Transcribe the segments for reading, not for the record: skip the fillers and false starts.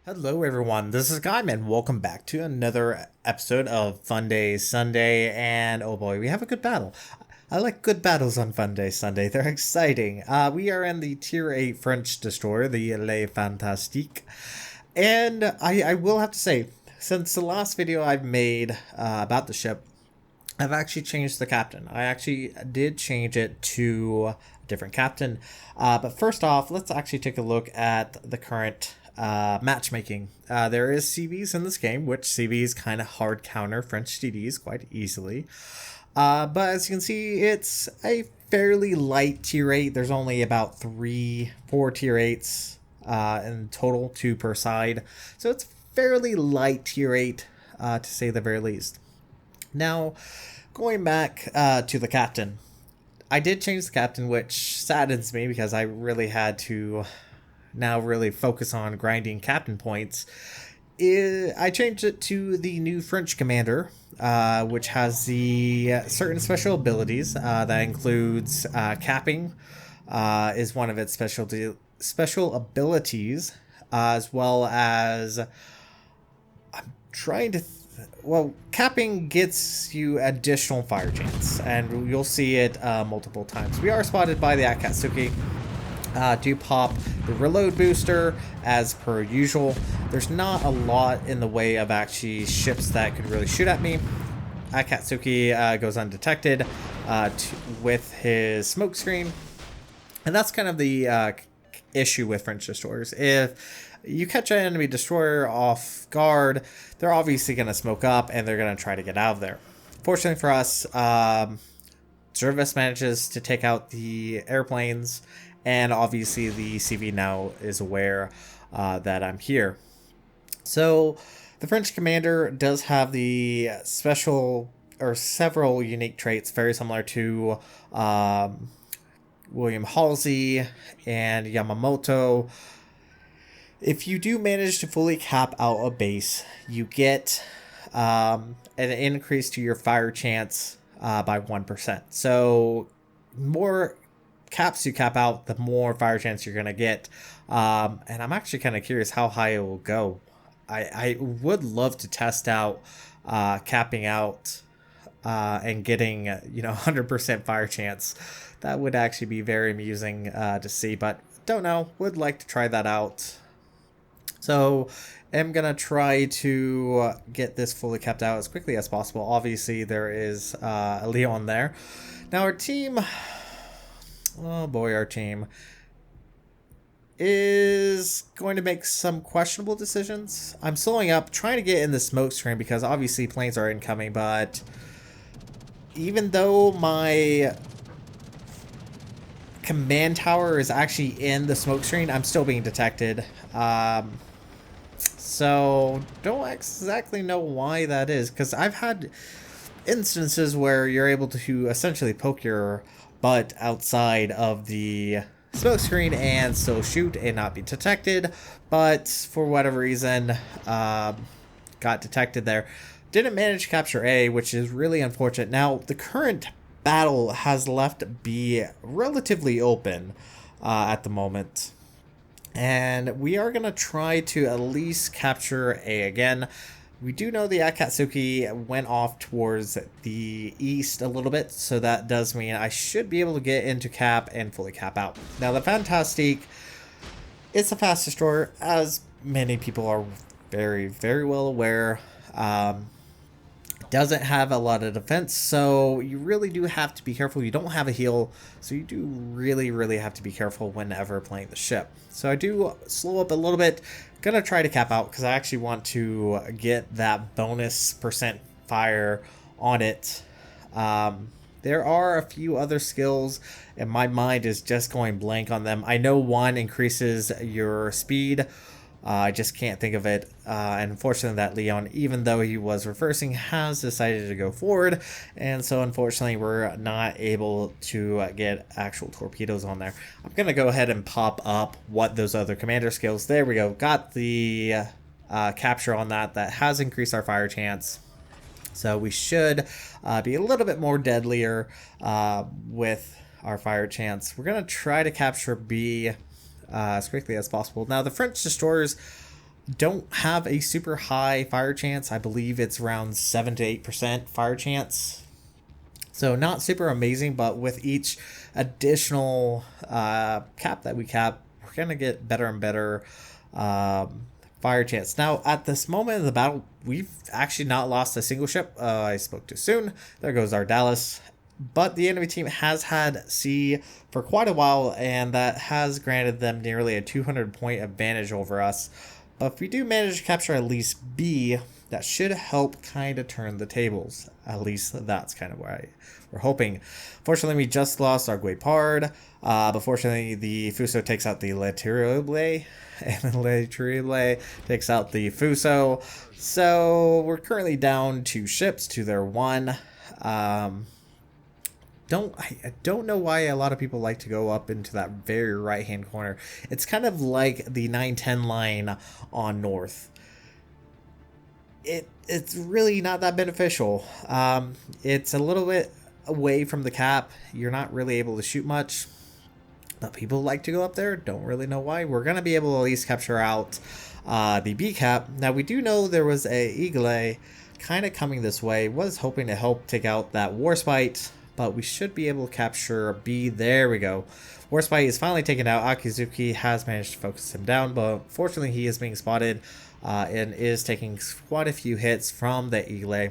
Hello, everyone. This is Hakaym, and welcome back to another episode of Funday Sunday. And oh boy, we have a good battle. I like good battles on Funday Sunday. They're exciting. We are in the Tier 8 French destroyer, the Le Fantastique. And I will have to say, since the last video I've made about the ship, I've actually changed the captain. I actually did change it to a different captain. But first off, let's actually take a look at the current matchmaking. There is CVs in this game, which CVs kind of hard counter French TDs quite easily. But as you can see, it's a fairly light tier 8. There's only about 4 tier 8s in total, 2 per side. So it's fairly light tier 8 to say the very least. Now, going back to the captain. I did change the captain, which saddens me because I really had to now really focus on grinding captain points. I changed it to the new French commander, which has the certain special abilities. That includes capping, is one of its special abilities, as well as I'm trying to. Well, capping gets you additional fire chance, and you'll see it multiple times. We are spotted by the Akatsuki. Do pop the reload booster as per usual. There's not a lot in the way of actually ships that could really shoot at me. Akatsuki goes undetected with his smoke screen, and that's kind of the issue with French destroyers. If you catch an enemy destroyer off guard, they're obviously going to smoke up and they're going to try to get out of there. Fortunately for us, Service manages to take out the airplanes, and obviously the CV now is aware that I'm here. So the French commander does have the special or several unique traits very similar to William Halsey and Yamamoto. If you do manage to fully cap out a base, you get an increase to your fire chance by 1%. So more caps you cap out, the more fire chance you're going to get. And I'm actually kind of curious how high it will go. I would love to test out capping out and getting 100% fire chance. That would actually be very amusing to see, but don't know. Would like to try that out. So I'm going to try to get this fully capped out as quickly as possible. Obviously, there is a Leon there. Now, our team... Oh boy, our team is going to make some questionable decisions. I'm slowing up, trying to get in the smoke screen because obviously planes are incoming, but even though my command tower is actually in the smoke screen, I'm still being detected. So don't exactly know why that is, because I've had instances where you're able to essentially poke your butt outside of the smoke screen and still shoot and not be detected, but for whatever reason got detected there. Didn't manage to capture A, which is really unfortunate. Now the current battle has left B relatively open at the moment, and we are going to try to at least capture A again. We do know the Akatsuki went off towards the east a little bit, so that does mean I should be able to get into cap and fully cap out. Now, the Fantastique, it's a fast destroyer, as many people are very, very well aware. Doesn't have a lot of defense, so you really do have to be careful. You don't have a heal, so you do really, really have to be careful whenever playing the ship. So I do slow up a little bit. Gonna try to cap out because I actually want to get that bonus percent fire on it. There are a few other skills, and my mind is just going blank on them. I know one increases your speed. I just can't think of it. And unfortunately, that Leon, even though he was reversing, has decided to go forward. And so, unfortunately, we're not able to get actual torpedoes on there. I'm going to go ahead and pop up what those other commander skills. There we go. Got the capture on that. That has increased our fire chance. So we should be a little bit more deadlier with our fire chance. We're going to try to capture B as quickly as possible. Now, the French destroyers, don't have a super high fire chance. I believe it's around 7 to 8% fire chance. So not super amazing, but with each additional cap that we cap, we're going to get better and better fire chance. Now, at this moment of the battle, we've actually not lost a single ship. I spoke too soon. There goes our Dallas. But the enemy team has had C for quite a while, and that has granted them nearly a 200-point advantage over us. But if we do manage to capture at least B, that should help kind of turn the tables. At least that's kind of why we're hoping. Fortunately, we just lost our Guepard. But fortunately, the Fuso takes out the Le Terrible, and the Le Terrible takes out the Fuso. So we're currently down 2 ships to their 1. I don't know why a lot of people like to go up into that very right-hand corner. It's kind of like the 910 line on North. It's really not that beneficial. It's a little bit away from the cap. You're not really able to shoot much. But people like to go up there. Don't really know why. We're going to be able to at least capture out the B cap. Now, we do know there was a Eagle kind of coming this way. Was hoping to help take out that Warspite. But we should be able to capture B. There we go. Warspite is finally taken out. Akizuki has managed to focus him down, but fortunately he is being spotted and is taking quite a few hits from the Eagle.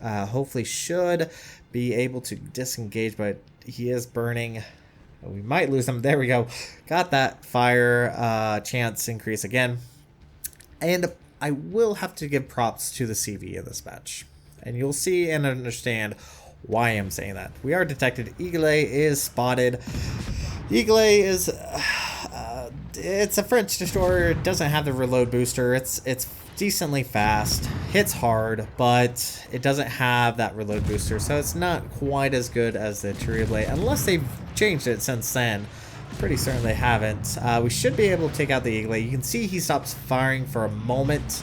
Hopefully should be able to disengage, but he is burning. We might lose him. There we go. Got that fire chance increase again. And I will have to give props to the CV in this match. And you'll see and understand why I'm saying that. We are detected. Eagle is spotted. Eagle is it's a French destroyer. It doesn't have the reload booster. It's decently fast, hits hard, but it doesn't have that reload booster, so it's not quite as good as the Terrible, unless they've changed it since then. Pretty certain they haven't. We should be able to take out the Eagle. You can see he stops firing for a moment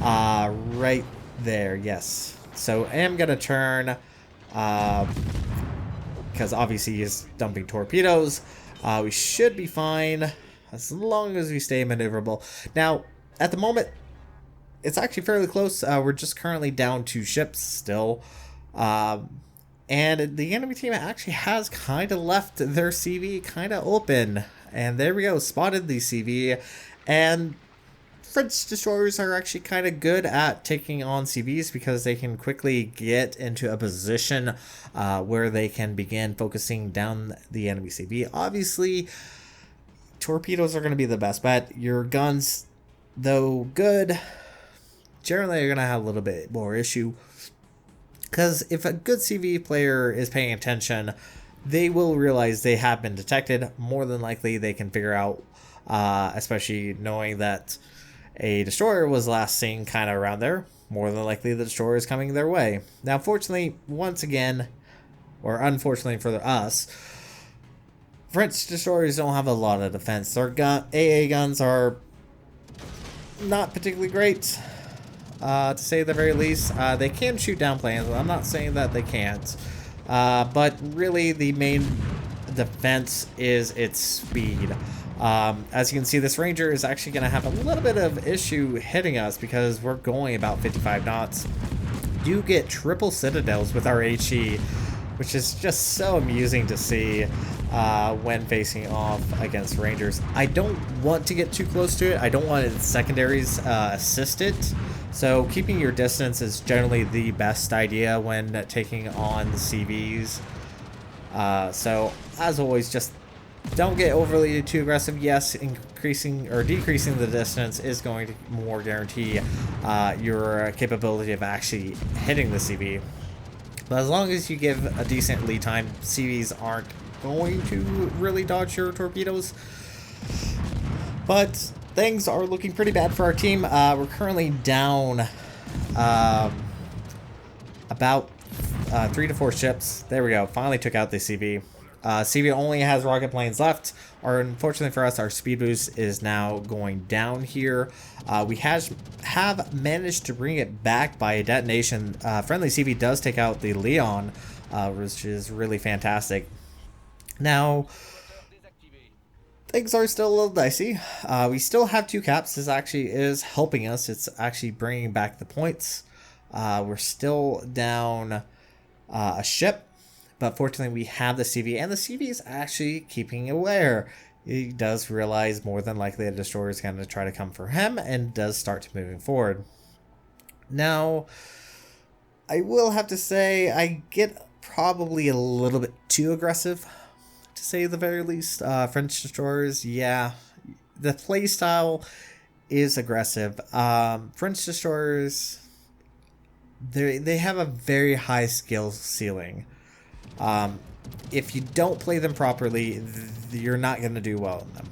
right there. Yes, so I am gonna turn because obviously he's dumping torpedoes. We should be fine as long as we stay maneuverable. Now, at the moment, it's actually fairly close. We're just currently down 2 ships still. And the enemy team actually has kind of left their CV kind of open. And there we go, spotted the CV. And French destroyers are actually kind of good at taking on CVs because they can quickly get into a position where they can begin focusing down the enemy CV. Obviously, torpedoes are going to be the best bet. Your guns, though good, generally are going to have a little bit more issue. Because if a good CV player is paying attention, they will realize they have been detected. More than likely, they can figure out, especially knowing that a destroyer was last seen kind of around there. More than likely, the destroyer is coming their way. Now, fortunately, once again, or unfortunately for us, French destroyers don't have a lot of defense. Their AA guns are not particularly great, to say the very least. They can shoot down planes. I'm not saying that they can't. But really, the main defense is its speed. As you can see, this Ranger is actually going to have a little bit of issue hitting us because we're going about 55 knots. Do get triple citadels with our HE, which is just so amusing to see when facing off against Rangers. I don't want to get too close to it. I don't want its secondaries assist it. So keeping your distance is generally the best idea when taking on the CVs. So as always, just don't get overly too aggressive. Yes, increasing or decreasing the distance is going to more guarantee your capability of actually hitting the CV. But as long as you give a decent lead time, CVs aren't going to really dodge your torpedoes. But things are looking pretty bad for our team. We're currently down about 3 to 4 ships. There we go. Finally took out the CV. CV only has rocket planes left. Unfortunately for us, our speed boost is now going down here. We have managed to bring it back by a detonation. Friendly CV does take out the Leon, which is really fantastic. Now, things are still a little dicey. We still have 2 caps. This actually is helping us. It's actually bringing back the points. We're still down a ship, but fortunately we have the CV, and the CV is actually keeping aware. He does realize more than likely a destroyer is going to try to come for him, and does start moving forward. Now, I will have to say I get probably a little bit too aggressive, to say the very least. French destroyers, yeah, the playstyle is aggressive. French destroyers, they have a very high skill ceiling. If you don't play them properly, you're not going to do well in them.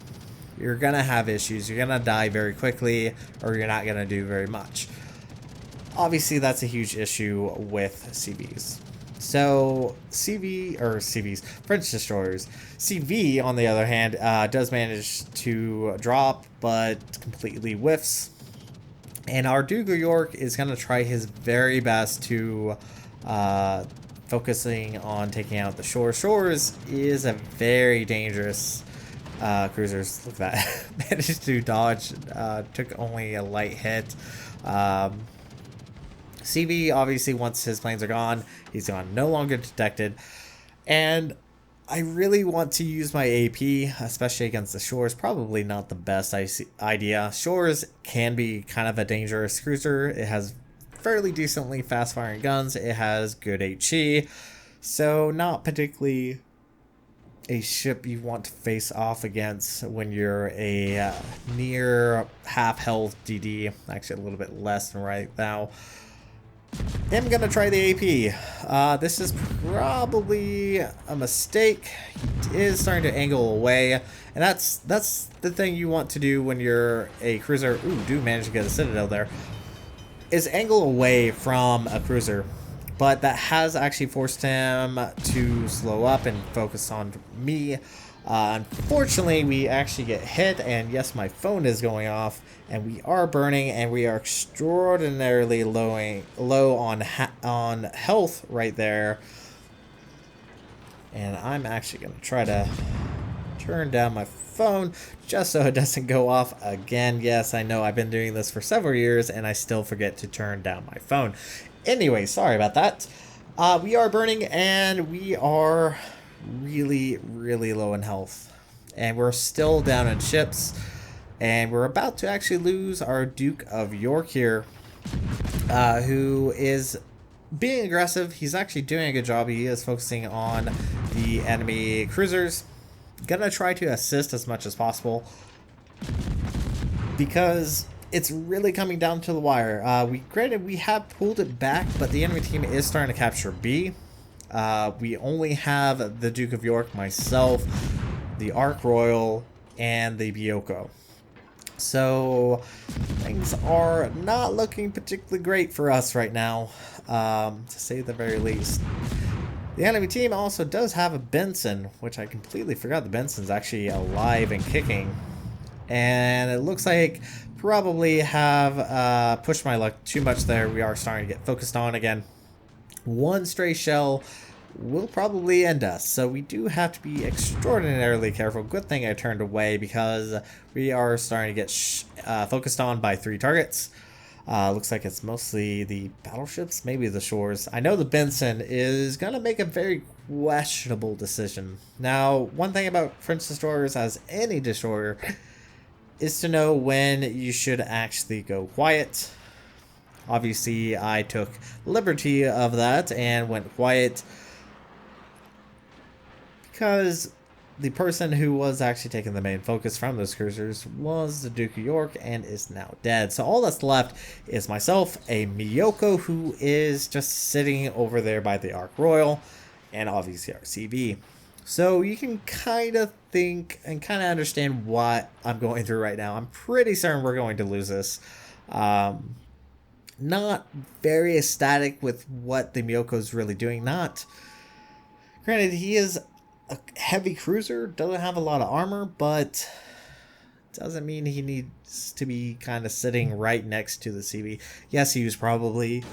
You're going to have issues. You're going to die very quickly, or you're not going to do very much. Obviously, that's a huge issue with CVs. So, CVs, French destroyers. CV, on the other hand, does manage to drop, but completely whiffs. And our Duke of York is going to try his very best to focusing on taking out the shore. Shores is a very dangerous cruisers. Look at that. Managed to dodge, took only a light hit. CV, obviously, once his planes are gone, he's gone, no longer detected. And I really want to use my AP, especially against the shores. Probably not the best idea. Shores can be kind of a dangerous cruiser. It has fairly decently fast firing guns. It has good HE. So not particularly a ship you want to face off against when you're a near half health DD. Actually a little bit less than right now. I'm gonna try the AP. This is probably a mistake. He is starting to angle away, and that's the thing you want to do when you're a cruiser. Ooh, do manage to get a citadel there. Is angle away from a cruiser, but that has actually forced him to slow up and focus on me. Unfortunately, we actually get hit, and yes, my phone is going off, and we are burning, and we are extraordinarily low on health right there. And I'm actually going to try to turn down my phone just so it doesn't go off again. Yes, I know I've been doing this for several years, and I still forget to turn down my phone. Anyway, sorry about that. We are burning, and we are really low in health, and we're still down in ships, and we're about to actually lose our Duke of York here, who is being aggressive. He's actually doing a good job. He is focusing on the enemy cruisers. Gonna try to assist as much as possible, because it's really coming down to the wire. Granted, we have pulled it back, but the enemy team is starting to capture B. We only have the Duke of York, myself, the Ark Royal, and the Bioko. So things are not looking particularly great for us right now, to say the very least. The enemy team also does have a Benson, which I completely forgot the Benson's actually alive and kicking. And it looks like probably have pushed my luck too much there. We are starting to get focused on again. One stray shell will probably end us, so we do have to be extraordinarily careful. Good thing I turned away, because we are starting to get focused on by 3 targets. Looks like it's mostly the battleships, maybe the shores. I know the Benson is going to make a very questionable decision. Now, one thing about French destroyers, as any destroyer, is to know when you should actually go quiet. Obviously, I took liberty of that and went quiet, because the person who was actually taking the main focus from those cruisers was the Duke of York, and is now dead. So all that's left is myself, a Miyoko, who is just sitting over there by the Ark Royal, and obviously our CV. So you can kind of think and kind of understand what I'm going through right now. I'm pretty certain we're going to lose this. Not very ecstatic with what the Miyoko is really doing. Granted, he is a heavy cruiser, doesn't have a lot of armor, but doesn't mean he needs to be kind of sitting right next to the CV. Yes, he was probably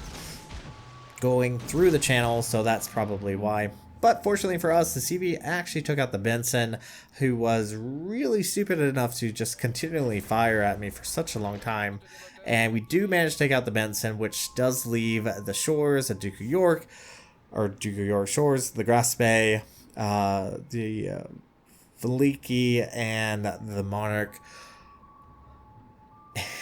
going through the channel, so that's probably why. But fortunately for us, the CB actually took out the Benson, who was really stupid enough to just continually fire at me for such a long time. And we do manage to take out the Benson, which does leave the shores of Duke of York, or Duke of York shores, the Grass Bay, the Veliki, and the Monarch.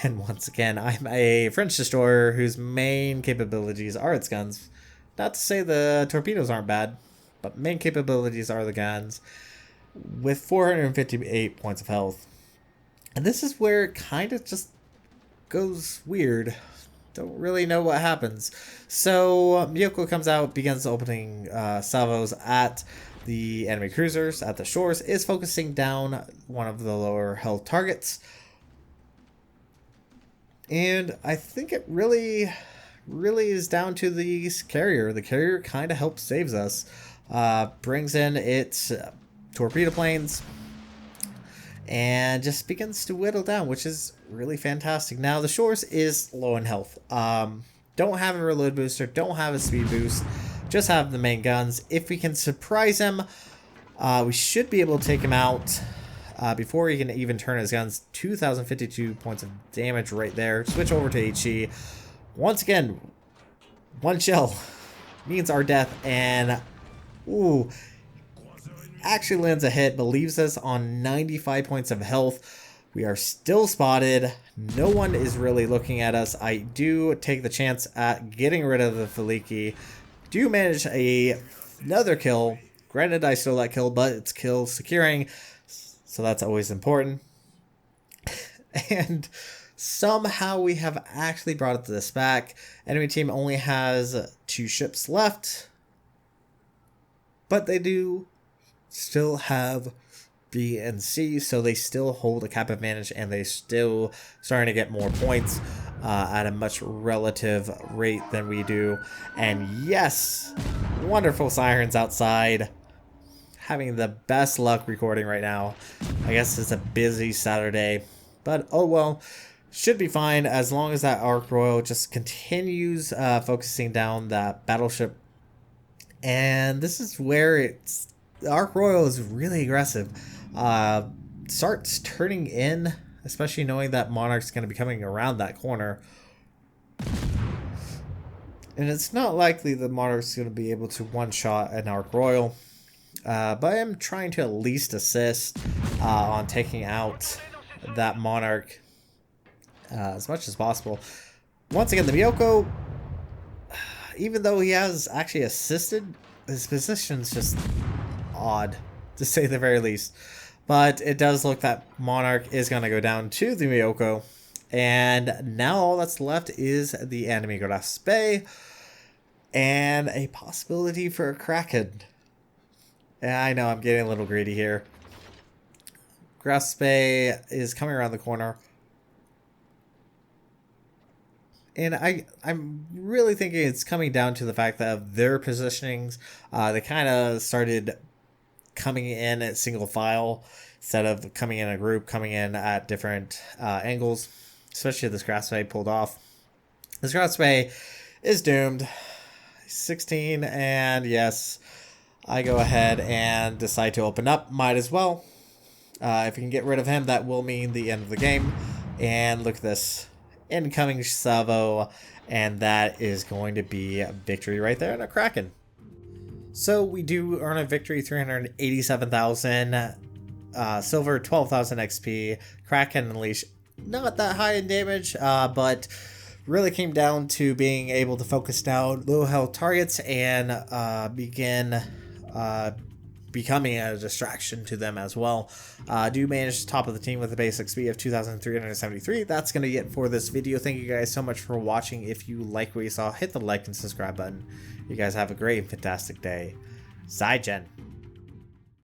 And once again, I'm a French destroyer whose main capabilities are its guns. Not to say the torpedoes aren't bad, but main capabilities are the guns, with 458 points of health. And this is where it kind of just goes weird. Don't really know what happens. So Miyoko comes out, begins opening salvos at the enemy cruisers at the shores, is focusing down one of the lower health targets. And I think it really is down to the carrier. The carrier kind of helps saves us. Brings in its torpedo planes and just begins to whittle down, which is really fantastic. Now the shores is low in health. Don't have a reload booster, don't have a speed boost, just have the main guns. If we can surprise him, we should be able to take him out before he can even turn his guns. 2,052 points of damage right there. Switch over to HE. Once again, one shell means our death, and ooh, actually lands a hit, but leaves us on 95 points of health. We are still spotted. No one is really looking at us. I do take the chance at getting rid of the Veliki. Do manage another kill. Granted, I stole that kill, but it's kill securing, so that's always important. And somehow we have actually brought this back. Enemy team only has 2 ships left, but they do still have B and C, so they still hold a cap advantage, and they still starting to get more points at a much relative rate than we do. And yes, wonderful sirens outside. Having the best luck recording right now. I guess it's a busy Saturday, but oh well, should be fine as long as that Ark Royal just continues focusing down that battleship. And this is where the Ark Royal is really aggressive. Starts turning in, especially knowing that Monarch's going to be coming around that corner. And it's not likely the Monarch's going to be able to one-shot an Ark Royal. But I am trying to at least assist on taking out that Monarch as much as possible. Once again, the Miyoko, even though he has actually assisted, his position's just odd, to say the very least. But it does look that Monarch is going to go down to the Miyoko. And now all that's left is the enemy Grass Bay and a possibility for a Kraken. And I know I'm getting a little greedy here. Grass Bay is coming around the corner. And I'm really thinking it's coming down to the fact that of their positionings, they kind of started coming in at single file instead of coming in a group, coming in at different angles, especially this Grass Bay pulled off. This Grass Bay is doomed. 16, and yes, I go ahead and decide to open up. Might as well. If we can get rid of him, that will mean the end of the game. And look at this. Incoming salvo, and that is going to be a victory right there and a Kraken. So we do earn a victory, 387,000 silver, 12,000 XP. Kraken Unleash, not that high in damage, but really came down to being able to focus down low health targets and begin becoming a distraction to them as well. Do manage top of the team with a base XP of 2,373. That's going to be it for this video. Thank you guys so much for watching. If you like what you saw, hit the like and subscribe button. You guys have a great and fantastic day. Zaijian.